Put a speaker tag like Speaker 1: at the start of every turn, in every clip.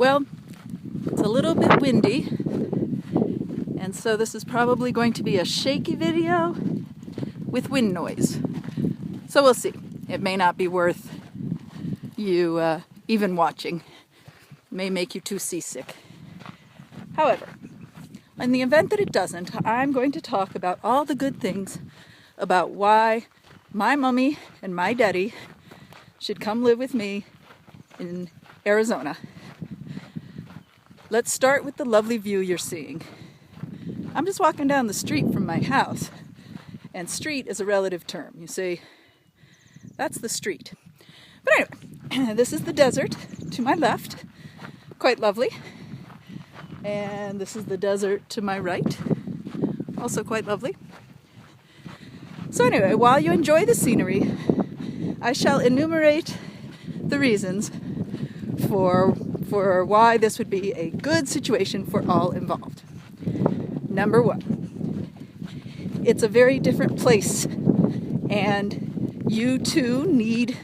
Speaker 1: Well, it's a little bit windy, and so this is probably going to be a shaky video with wind noise. So we'll see. It may not be worth you even watching. It may make you too seasick. However, in the event that it doesn't, I'm going to talk about all the good things about why my mommy and my daddy should come live with me in Arizona. Let's start with the lovely view you're seeing. I'm just walking down the street from my house, and street is a relative term. You see, that's the street. But anyway, this is the desert to my left, quite lovely. And this is the desert to my right, also quite lovely. So anyway, while you enjoy the scenery, I shall enumerate the reasons for why this would be a good situation for all involved. Number one, it's a very different place, and you too need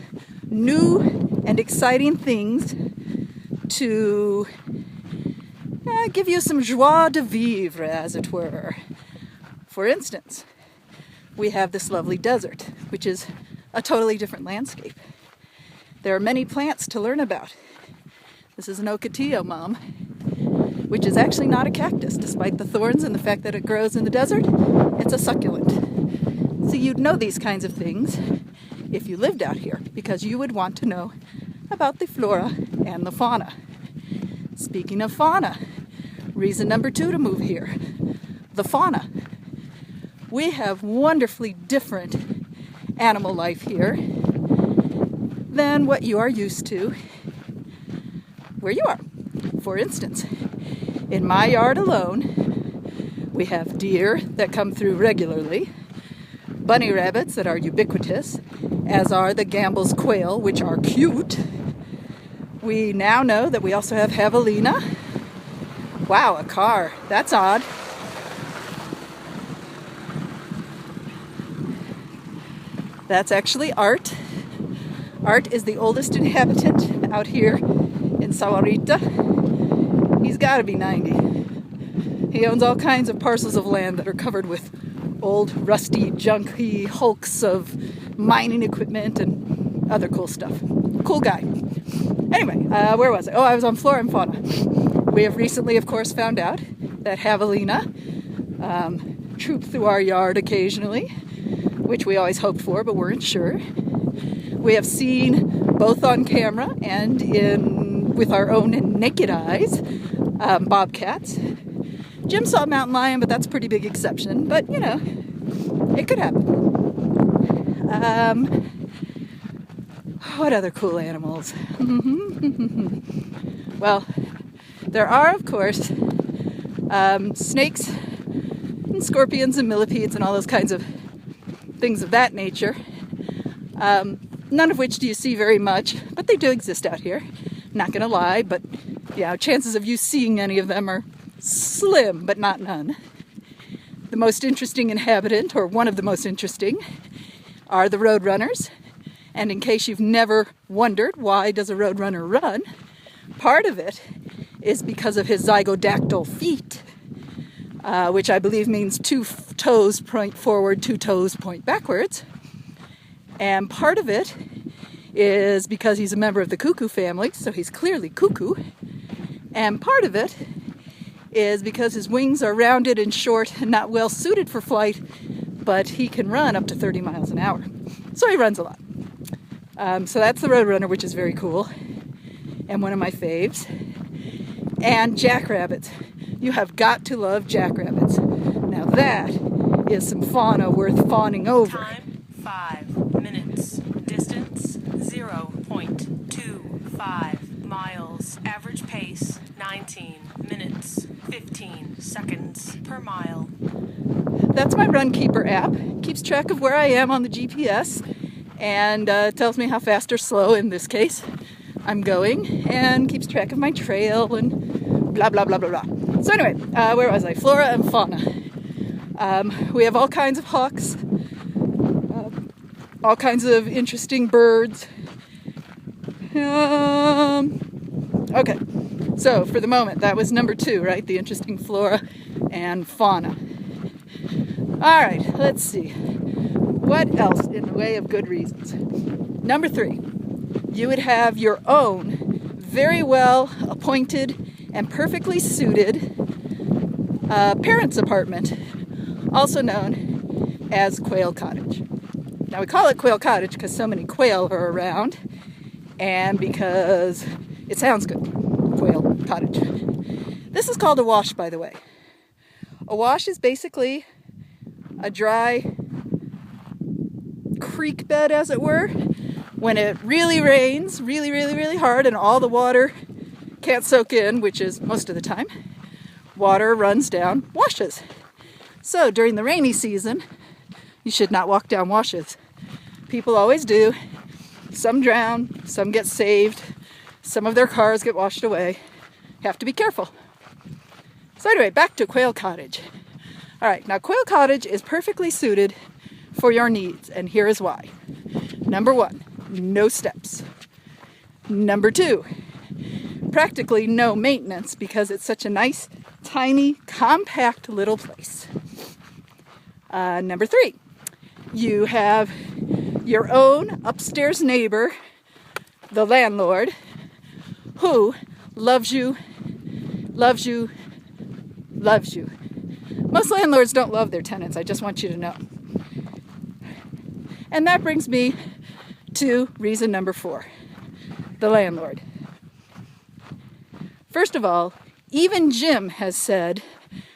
Speaker 1: new and exciting things to give you some joie de vivre, as it were. For instance, we have this lovely desert, which is a totally different landscape. There are many plants to learn about. This is an ocotillo, Mom, which is actually not a cactus, despite the thorns and the fact that it grows in the desert. It's a succulent. So you'd know these kinds of things if you lived out here, because you would want to know about the flora and the fauna. Speaking of fauna, reason number 2 to move here, the fauna. We have wonderfully different animal life here than what you are used to where you are. For instance, in my yard alone, we have deer that come through regularly, bunny rabbits that are ubiquitous, as are the Gambel's quail, which are cute. We now know that we also have javelina. Wow, a car. That's odd. That's actually Art. Art is the oldest inhabitant out here in Sahuarita. He's got to be 90. He owns all kinds of parcels of land that are covered with old, rusty, junky hulks of mining equipment and other cool stuff. Cool guy. Anyway, where was I? Oh, I was on flora and fauna. We have recently, of course, found out that javelina troop through our yard occasionally, which we always hoped for, but weren't sure. We have seen, both on camera and with our own naked eyes, bobcats. Jim saw a mountain lion, but that's a pretty big exception. But, you know, it could happen. What other cool animals? Well, there are, of course, snakes and scorpions and millipedes and all those kinds of things of that nature. None of which do you see very much, but they do exist out here. Not gonna lie, but yeah, chances of you seeing any of them are slim, but not none. The most interesting inhabitant, or one of the most interesting, are the roadrunners. And in case you've never wondered why does a roadrunner run, part of it is because of his zygodactyl feet, which I believe means 2 toes point forward, 2 toes point backwards. And part of it is because he's a member of the cuckoo family, so he's clearly cuckoo. And part of it is because his wings are rounded and short and not well suited for flight, but he can run up to 30 miles an hour. So he runs a lot. So that's the roadrunner, which is very cool, and one of my faves. And jackrabbits. You have got to love jackrabbits. Now that is some fauna worth fawning over.
Speaker 2: Time 5 minutes. Distance 0.25 miles. Average pace 19 minutes 15 seconds per mile.
Speaker 1: That's my Runkeeper app. Keeps track of where I am on the GPS and tells me how fast or slow, in this case, I'm going, and keeps track of my trail and blah, blah, blah, blah, blah. So anyway, where was I? Flora and fauna. We have all kinds of hawks, all kinds of interesting birds. Okay, So for the moment, that was number 2, right? The interesting flora and fauna. All right, let's see. What else in the way of good reasons? Number 3, you would have your own very well appointed and perfectly suited parents' apartment, also known as Quail Cottage. Now we call it Quail Cottage because so many quail are around and because it sounds good, Quail Cottage. This is called a wash, by the way. A wash is basically a dry creek bed, as it were, when it really rains, really hard, and all the water can't soak in, which is most of the time. Water runs down washes. So during the rainy season, you should not walk down washes. People always do. Some drown, some get saved, some of their cars get washed away. You have to be careful. So anyway, back to Quail Cottage. All right, now Quail Cottage is perfectly suited for your needs, and here is why. Number 1, no steps. Number 2, practically no maintenance because it's such a nice, tiny, compact little place. Number 3, you have your own upstairs neighbor, the landlord, who loves you. Most landlords don't love their tenants, I just want you to know. And that brings me to reason number 4, the landlord. First of all, even Jim has said,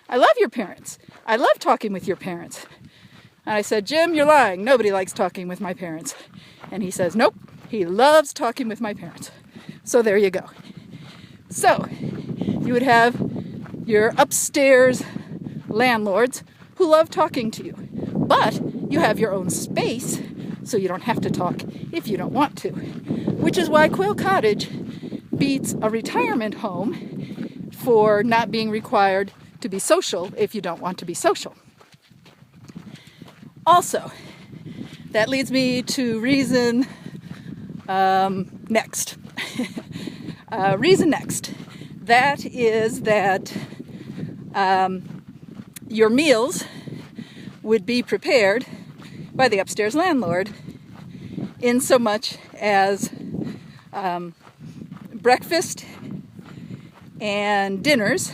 Speaker 1: I love your parents. I love talking with your parents. And I said, Jim, you're lying. Nobody likes talking with my parents. And he says, nope, he loves talking with my parents. So there you go. So you would have your upstairs landlords who love talking to you. But you have your own space, so you don't have to talk if you don't want to. Which is why Quail Cottage beats a retirement home for not being required to be social if you don't want to be social. Also, that leads me to reason next. Reason next. That is that your meals would be prepared by the upstairs landlord in so much as breakfast and dinners,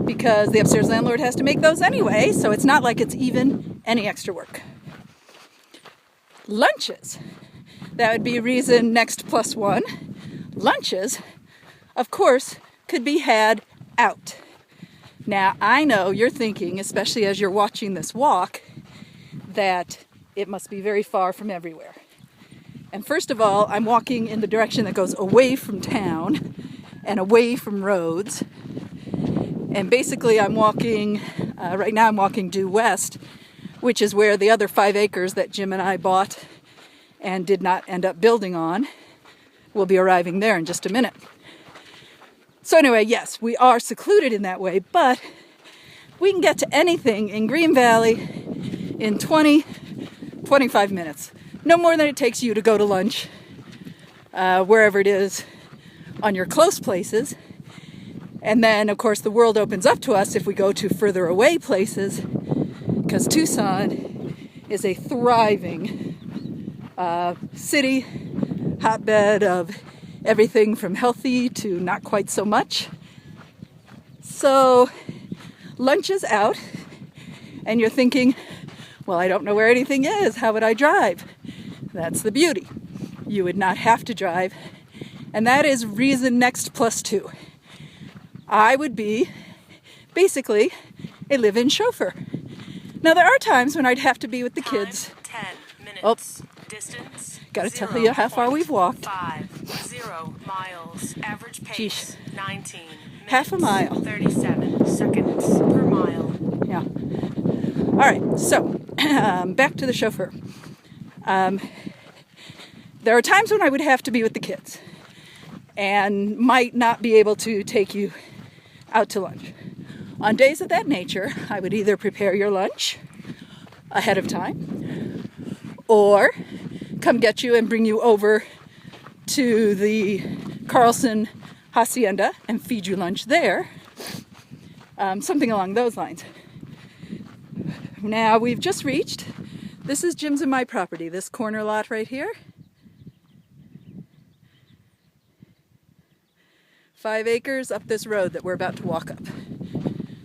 Speaker 1: because the upstairs landlord has to make those anyway, so it's not like it's even any extra work. Lunches. That would be reason next plus 1. Lunches, of course, could be had out. Now, I know you're thinking, especially as you're watching this walk, that it must be very far from everywhere. And first of all, I'm walking in the direction that goes away from town and away from roads. And basically I'm walking, right now I'm walking due west, which is where the other 5 acres that Jim and I bought and did not end up building on will be arriving there in just a minute. So anyway, yes, we are secluded in that way, but we can get to anything in Green Valley in 25 minutes. No more than it takes you to go to lunch, wherever it is on your close places. And then, of course, the world opens up to us if we go to further away places, because Tucson is a thriving city, hotbed of everything from healthy to not quite so much. So lunch is out, and you're thinking, well, I don't know where anything is. How would I drive? That's the beauty. You would not have to drive. And that is reason next plus 2. I would be basically a live-in chauffeur. Now, there are times when I'd have to be with the kids.
Speaker 2: 10 minutes. Distance.
Speaker 1: Gotta tell you how far we've walked.
Speaker 2: 50 miles. Average pace. 19 minutes.
Speaker 1: Half a mile.
Speaker 2: 37 seconds per mile.
Speaker 1: Yeah. All right. So back to the chauffeur. There are times when I would have to be with the kids and might not be able to take you out to lunch. On days of that nature, I would either prepare your lunch ahead of time or come get you and bring you over to the Carlson hacienda and feed you lunch there. Something along those lines. Now we've just reached, this is Jim's and my property, this corner lot right here. 5 acres up this road that we're about to walk up.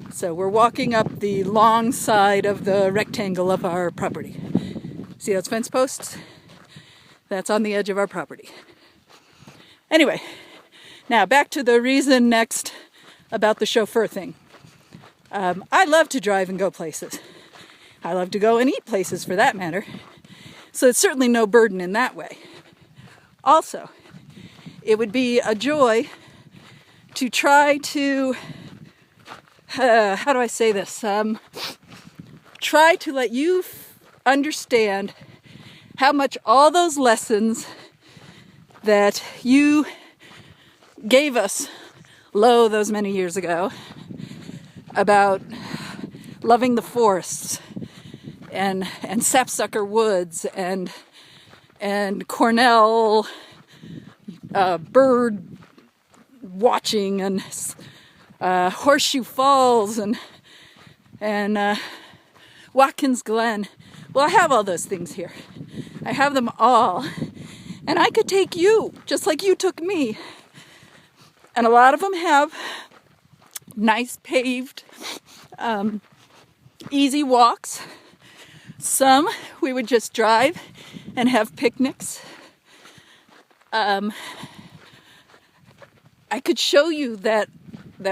Speaker 1: So we're walking up the long side of the rectangle of our property. See those fence posts? That's on the edge of our property. Anyway, now back to the reason next about the chauffeur thing. I love to drive and go places. I love to go and eat places for that matter. So it's certainly no burden in that way. Also, it would be a joy to try to, how do I say this? Try to let you understand how much all those lessons that you gave us, those many years ago, about loving the forests and sapsucker woods and Cornell bird watching and Horseshoe Falls and Watkins Glen. Well, I have all those things here. I have them all. And I could take you, just like you took me. And a lot of them have nice paved, easy walks. Some we would just drive and have picnics. I could show you that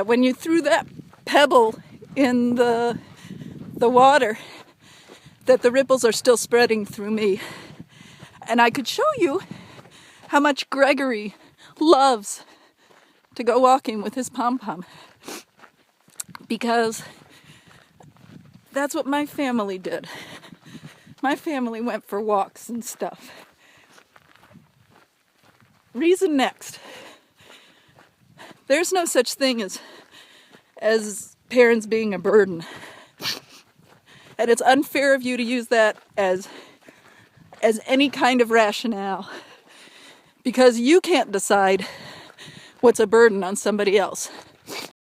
Speaker 1: when you threw that pebble in the water, that the ripples are still spreading through me. And I could show you how much Gregory loves to go walking with his pom-pom. Because that's what my family did. My family went for walks and stuff. Reason next. There's no such thing as parents being a burden. And it's unfair of you to use that as any kind of rationale. Because you can't decide what's a burden on somebody else.